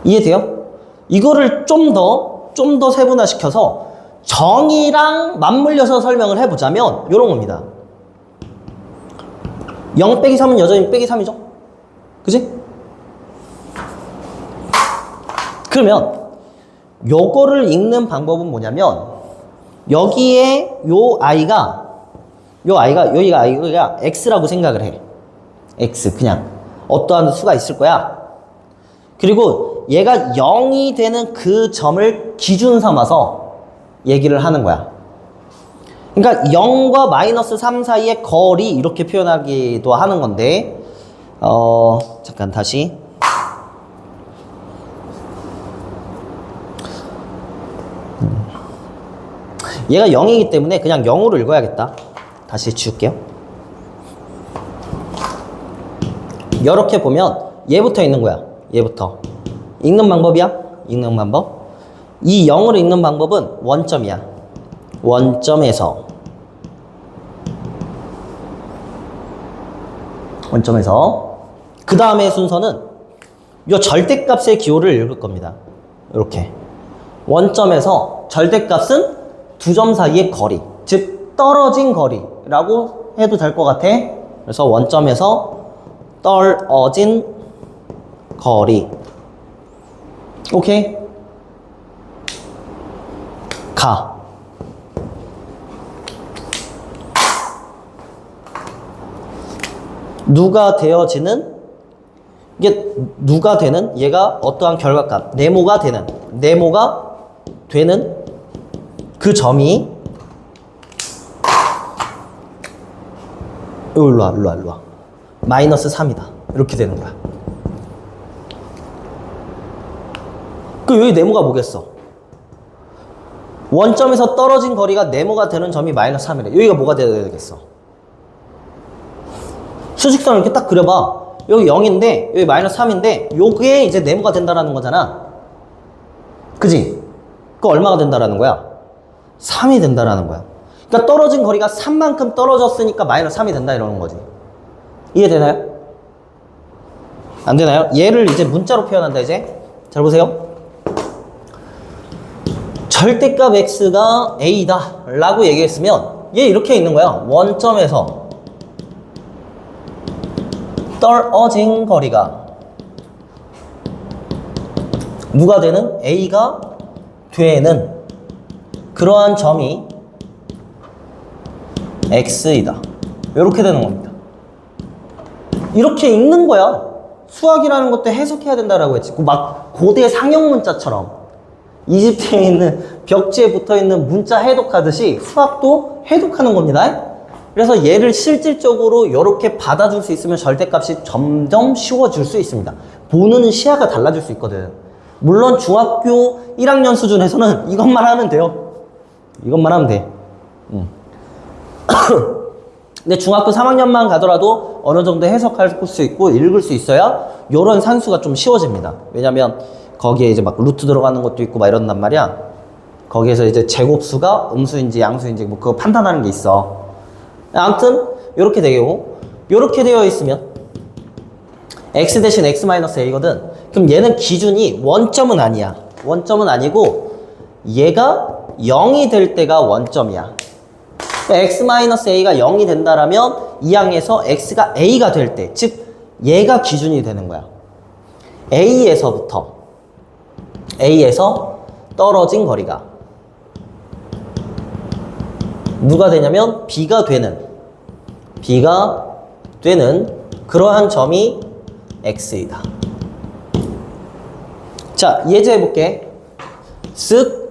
이해돼요? 이거를 좀 더 세분화시켜서 정의랑 맞물려서 설명을 해보자면 이런 겁니다. 0 빼기 3은 여전히 빼기 3이죠? 그지? 그러면 요거를 읽는 방법은 뭐냐면 여기에 여기가 x라고 생각을 해. x 그냥 어떠한 수가 있을 거야. 그리고 얘가 0이 되는 그 점을 기준 삼아서 얘기를 하는 거야. 그러니까 0과 마이너스 3 사이의 거리 이렇게 표현하기도 하는 건데 잠깐 다시 얘가 0이기 때문에 그냥 0으로 읽어야겠다. 다시 지울게요. 이렇게 보면 얘부터 있는 거야. 얘부터 읽는 방법이야. 읽는 방법. 이 0으로 읽는 방법은 원점이야. 원점에서 그 다음에 순서는 이 절대값의 기호를 읽을 겁니다. 이렇게 원점에서 절대값은 두 점 사이의 거리, 즉 떨어진 거리라고 해도 될 것 같아. 그래서 원점에서 떨어진 거리. 오케이? 가. 누가 되어지는, 이게 누가 되는, 얘가 어떠한 결과값, 네모가 되는 그 점이 일로 와. 마이너스 3이다. 이렇게 되는 거야. 그 여기 네모가 뭐겠어? 원점에서 떨어진 거리가 네모가 되는 점이 마이너스 3이래. 여기가 뭐가 돼야 되겠어? 수직선을 이렇게 딱 그려봐. 여기 0인데 여기 마이너스 3인데 요게 이제 네모가 된다라는 거잖아. 그지? 그 얼마가 된다라는 거야? 3이 된다라는 거야. 그러니까 떨어진 거리가 3만큼 떨어졌으니까 마이너스 3이 된다 이러는 거지. 이해되나요? 안 되나요? 얘를 이제 문자로 표현한다 이제. 잘 보세요. 절대값 x가 a다 라고 얘기했으면 얘 이렇게 있는 거야. 원점에서 떨어진 거리가 누가 되는? a가 되는 그러한 점이 x이다. 이렇게 되는 겁니다. 이렇게 읽는 거야. 수학이라는 것도 해석해야 된다라고 했지. 막 고대 상형 문자처럼 이집트에 있는 벽지에 붙어있는 문자 해독하듯이 수학도 해독하는 겁니다. 그래서 얘를 실질적으로 이렇게 받아줄 수 있으면 절대값이 점점 쉬워질 수 있습니다. 보는 시야가 달라질 수 있거든. 물론 중학교 1학년 수준에서는 이것만 하면 돼요. 이것만 하면 돼. 근데 중학교 3학년만 가더라도 어느 정도 해석할 수 있고 읽을 수 있어야 요런 산수가 좀 쉬워집니다. 왜냐면 거기에 이제 막 루트 들어가는 것도 있고 막 이런단 말이야. 거기에서 이제 제곱수가 음수인지 양수인지 뭐 그거 판단하는 게 있어. 아무튼 요렇게 되고 요렇게 되어 있으면 x 대신 x 마이너스 a거든. 그럼 얘는 기준이 원점은 아니야. 원점은 아니고 얘가 0이 될 때가 원점이야. x-a가 0이 된다라면 이 항에서 x가 a가 될 때, 즉 얘가 기준이 되는 거야. A에서 떨어진 거리가 누가 되냐면 B가 되는 그러한 점이 X이다. 자, 예제 해볼게. 쓱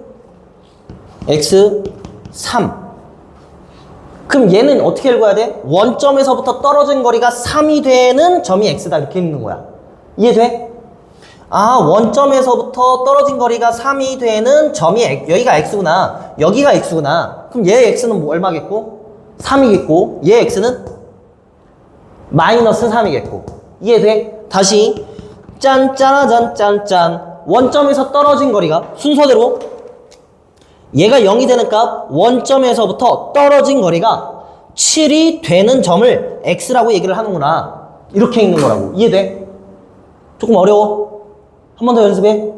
X 3. 그럼 얘는 어떻게 읽어야 돼? 원점에서부터 떨어진 거리가 3이 되는 점이 x다 이렇게 읽는 거야. 이해돼? 아, 원점에서부터 떨어진 거리가 3이 되는 점이 여기가 x구나. 여기가 x구나. 그럼 얘 x는 뭐 얼마겠고? 3이겠고 얘 x는 마이너스 3이겠고. 이해돼? 다시 짠짜라잔 짠짠. 원점에서 떨어진 거리가 순서대로 얘가 0이 되는 값 원점에서부터 떨어진 거리가 7이 되는 점을 x라고 얘기를 하는구나. 이렇게 읽는 거라고. 이해돼? 조금 어려워. 한 번 더 연습해.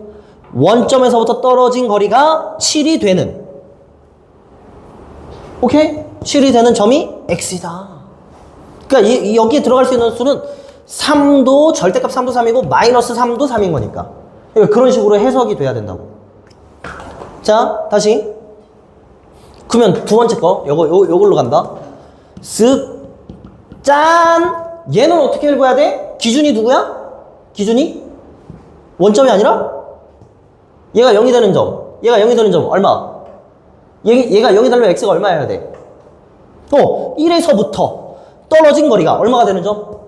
원점에서부터 떨어진 거리가 7이 되는, 오케이? 7이 되는 점이 x이다. 그러니까 여기에 들어갈 수 있는 수는 3도 절대값 3도 3이고 마이너스 3도 3인 거니까. 그러니까 그런 식으로 해석이 돼야 된다고. 자, 다시. 그러면 두 번째 거, 요걸로 간다. 쓱, 짠! 얘는 어떻게 읽어야 돼? 기준이 누구야? 기준이? 원점이 아니라? 얘가 0이 되는 점. 얘가 0이 되는 점, 얼마? 얘가 0이 되려면 x가 얼마여야 돼? 1에서부터 떨어진 거리가 얼마가 되는 점?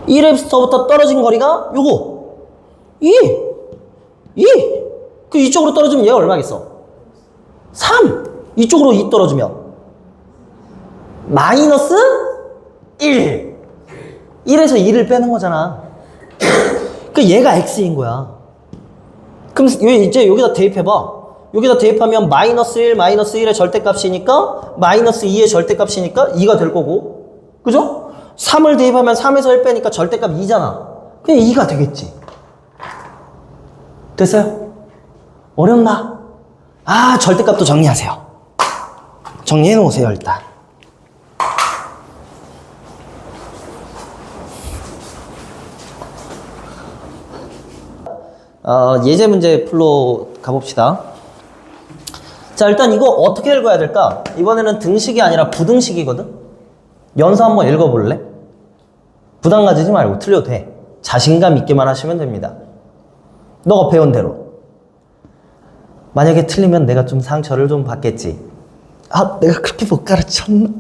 1에서부터 떨어진 거리가 요거. 2! 그 이쪽으로 떨어지면 얘가 얼마겠어? 3! 이쪽으로 2 떨어지면 마이너스 1! 1에서 2를 빼는 거잖아. 그 얘가 x인 거야. 그럼 이제 여기다 대입해봐. 여기다 대입하면 마이너스 1, 마이너스 1의 절대값이니까 마이너스 2의 절대값이니까 2가 될 거고, 그죠? 3을 대입하면 3에서 1 빼니까 절대값 2잖아. 그냥 2가 되겠지. 됐어요? 어렵나? 아, 절대값도 정리하세요. 정리해 놓으세요, 일단. 예제 문제 풀로 가봅시다. 자, 일단 이거 어떻게 읽어야 될까? 이번에는 등식이 아니라 부등식이거든? 연서 한번 읽어볼래? 부담 가지지 말고 틀려도 돼. 자신감 있게만 하시면 됩니다. 너가 배운 대로. 만약에 틀리면 내가 좀 상처를 좀 받겠지. 아, 내가 그렇게 못 가르쳤나?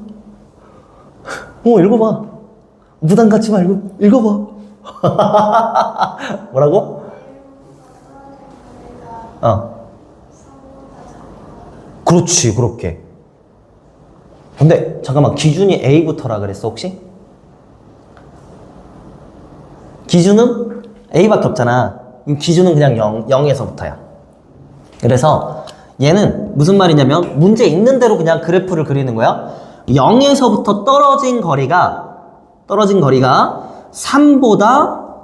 읽어봐. 부담 갖지 말고 읽어봐. 뭐라고? 그렇지, 그렇게. 근데 잠깐만, 기준이 A부터라 그랬어 혹시? 기준은 A밖에 없잖아. 기준은 그냥 0에서부터야. 그래서 얘는 무슨 말이냐면 문제 있는 대로 그냥 그래프를 그리는 거야. 0에서부터 떨어진 거리가 3보다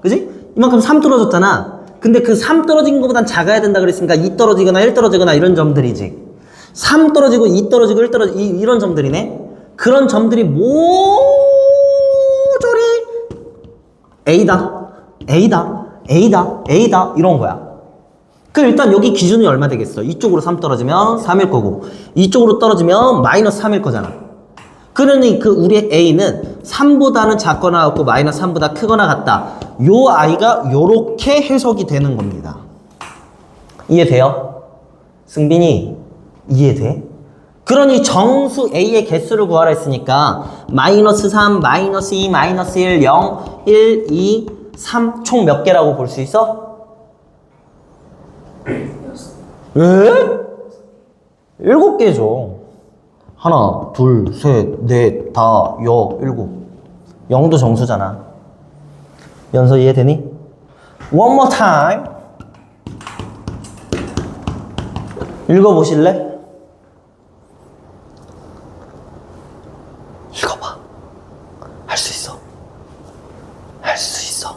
그지? 이만큼 3 떨어졌잖아. 근데 그 3 떨어진 것보단 작아야 된다 그랬으니까 2 떨어지거나 1 떨어지거나 이런 점들이지. 3 떨어지고 2 떨어지고 1 떨어지고 이런 점들이네. 그런 점들이 모조리 A다 이런 거야. 그럼 일단 여기 기준이 얼마 되겠어? 이쪽으로 3 떨어지면 3일 거고 이쪽으로 떨어지면 마이너스 3일 거잖아. 그러니 그 우리의 A는 3보다는 작거나 같고 마이너스 3보다 크거나 같다. 요 아이가 요렇게 해석이 되는 겁니다. 이해돼요? 승빈이 이해돼? 그러니 정수 A의 개수를 구하라 했으니까 마이너스 3, 마이너스 2, 마이너스 1, 0, 1, 2, 3 총 몇 개라고 볼 수 있어? 에? 7개죠. 하나, 둘, 셋, 넷, 다, 여, 7. 0도 정수잖아. 연서 이해되니? One more time. 읽어보실래? 읽어봐. 할 수 있어. 할 수 있어.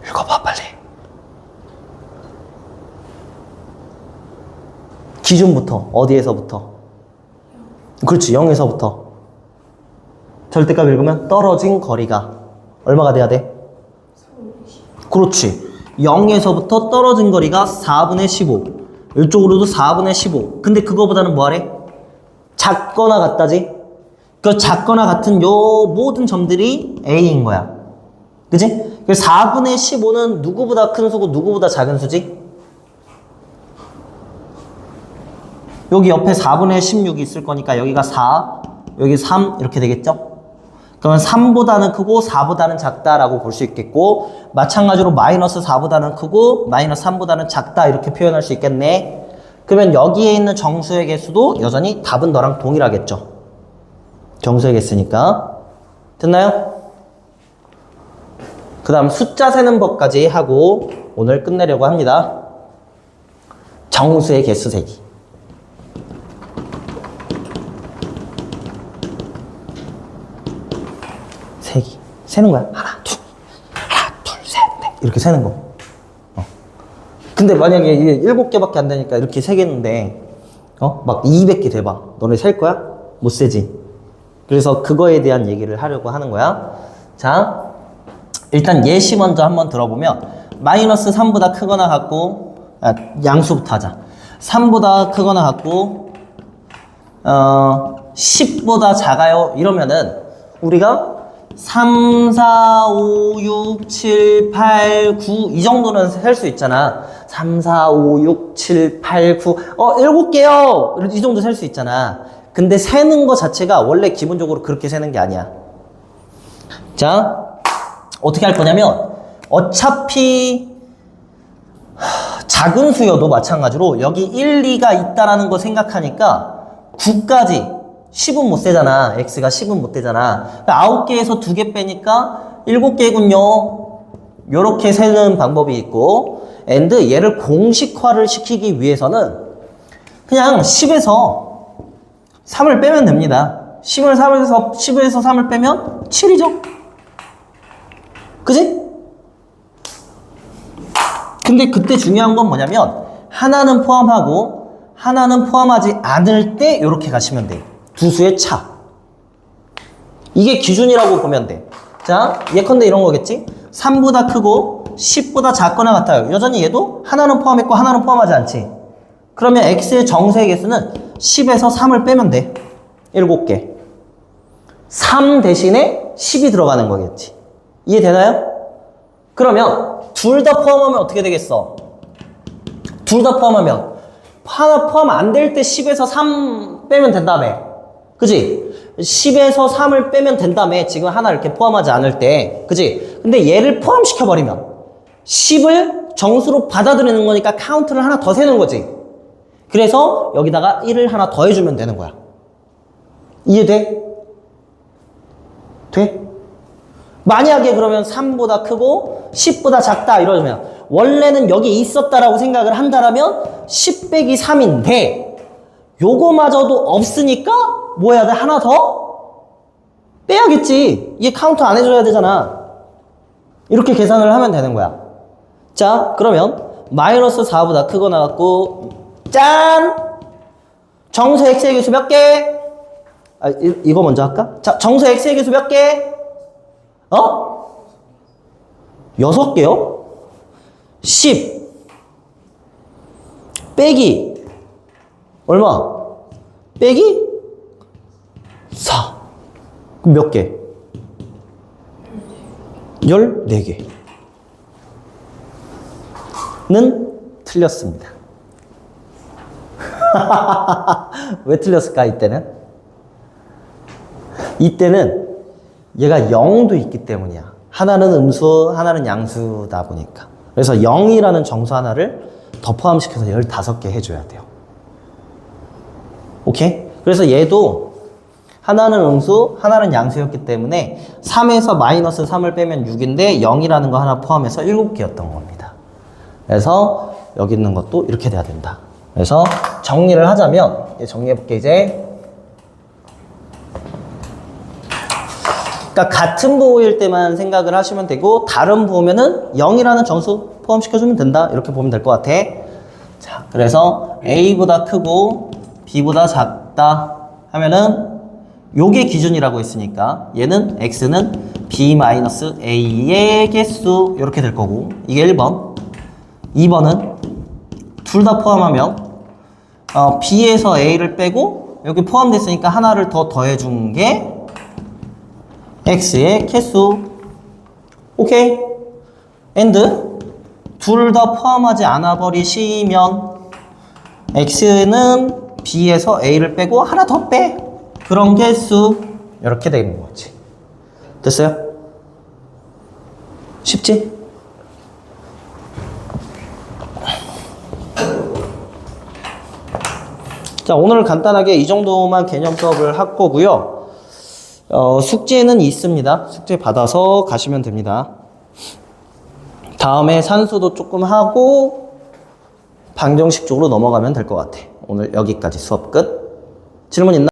읽어봐, 빨리. 기준부터, 어디에서부터? 그렇지, 0에서부터. 절대값 읽으면 떨어진 거리가 얼마가 돼야 돼? 그렇지. 0에서부터 떨어진 거리가 4분의 15. 이쪽으로도 4분의 15. 근데 그거보다는 뭐하래? 작거나 같다지? 그 작거나 같은 요 모든 점들이 A인 거야. 그치? 그래서 4분의 15는 누구보다 큰 수고 누구보다 작은 수지? 여기 옆에 4분의 16이 있을 거니까 여기가 4, 여기 3 이렇게 되겠죠? 그러면 3보다는 크고 4보다는 작다라고 볼 수 있겠고, 마찬가지로 마이너스 4보다는 크고 마이너스 3보다는 작다 이렇게 표현할 수 있겠네. 그러면 여기에 있는 정수의 개수도 여전히 답은 너랑 동일하겠죠. 정수의 개수니까. 됐나요? 그 다음 숫자 세는 법까지 하고 오늘 끝내려고 합니다. 정수의 개수 세기. 세기. 세는 거야. 하나, 둘, 셋, 넷. 이렇게 세는 거. 근데 만약에 이게 7개밖에 안 되니까 이렇게 세겠는데, 막 200개 돼봐. 너네 셀 거야? 못 세지. 그래서 그거에 대한 얘기를 하려고 하는 거야. 자, 일단 예시 먼저 한번 들어보면, 마이너스 3보다 크거나 같고, 양수부터 하자. 3보다 크거나 같고, 10보다 작아요. 이러면은, 우리가 3, 4, 5, 6, 7, 8, 9 이 정도는 셀 수 있잖아. 3, 4, 5, 6, 7, 8, 9 7개요! 이 정도 셀 수 있잖아. 근데 세는 거 자체가 원래 기본적으로 그렇게 세는 게 아니야. 자, 어떻게 할 거냐면 어차피 작은 수여도 마찬가지로 여기 1, 2가 있다라는 거 생각하니까 9까지 10은 못 세잖아. x가 10은 못 되잖아. 9개에서 2개 빼니까 7개군요. 요렇게 세는 방법이 있고, and 얘를 공식화를 시키기 위해서는 그냥 10에서 3을 빼면 됩니다. 10에서 3을 빼면 7이죠. 그지? 근데 그때 중요한 건 뭐냐면 하나는 포함하고 하나는 포함하지 않을 때 이렇게 가시면 돼. 두 수의 차. 이게 기준이라고 보면 돼. 자, 예컨대 이런 거겠지? 3보다 크고 10보다 작거나 같아요. 여전히 얘도 하나는 포함했고 하나는 포함하지 않지. 그러면 x의 정수의 개수는 10에서 3을 빼면 돼. 7개. 3 대신에 10이 들어가는 거겠지. 이해되나요? 그러면 둘 다 포함하면 어떻게 되겠어? 둘 다 포함하면 하나 포함 안 될 때 10에서 3 빼면 된다며. 그지? 10에서 3을 빼면 된다며. 지금 하나 이렇게 포함하지 않을 때. 그지? 근데 얘를 포함시켜버리면 10을 정수로 받아들이는 거니까 카운트를 하나 더 세는 거지. 그래서 여기다가 1을 하나 더 해주면 되는 거야. 이해돼? 돼? 만약에 그러면 3보다 크고 10보다 작다 이러면 원래는 여기 있었다라고 생각을 한다라면 10 빼기 3인데 요거마저도 없으니까 뭐 해야 돼? 하나 더 빼야겠지. 얘 카운트 안 해줘야 되잖아. 이렇게 계산을 하면 되는 거야. 자, 그러면 마이너스 4보다 크거나 같고 짠! 정수 x의 개수 몇 개? 이거 먼저 할까? 자, 정수 x의 개수 몇 개? 6개요? 10 빼기 얼마? 빼기 4. 그럼 몇 개? 14개. 는 틀렸습니다. 왜 틀렸을까, 이때는? 이때는 얘가 0도 있기 때문이야. 하나는 음수, 하나는 양수다 보니까. 그래서 0이라는 정수 하나를 더 포함시켜서 15개 해줘야 돼요. 오케이? 그래서 얘도 하나는 음수, 하나는 양수였기 때문에 3에서 마이너스 3을 빼면 6인데 0이라는 거 하나 포함해서 7개였던 겁니다. 그래서 여기 있는 것도 이렇게 돼야 된다. 그래서 정리를 하자면, 정리해볼게, 이제. 그러니까 같은 부호일 때만 생각을 하시면 되고, 다른 부호면은 0이라는 정수 포함시켜주면 된다. 이렇게 보면 될 것 같아. 자, 그래서 A보다 크고 B보다 작다 하면은 요게 기준이라고 했으니까 얘는 X는 B-A의 개수 이렇게 될 거고, 이게 1번. 2번은 둘 다 포함하면 B에서 A를 빼고 여기 포함됐으니까 하나를 더 더해준 게 X의 개수. 오케이? and 둘 다 포함하지 않아 버리시면 x는 b에서 a를 빼고 하나 더 빼. 그런 개수 이렇게 되는 거지. 됐어요? 쉽지? 자, 오늘 간단하게 이 정도만 개념 수업을 할 거고요. 숙제는 있습니다. 숙제 받아서 가시면 됩니다. 다음에 산수도 조금 하고 방정식 쪽으로 넘어가면 될 것 같아. 오늘 여기까지 수업 끝. 질문 있나?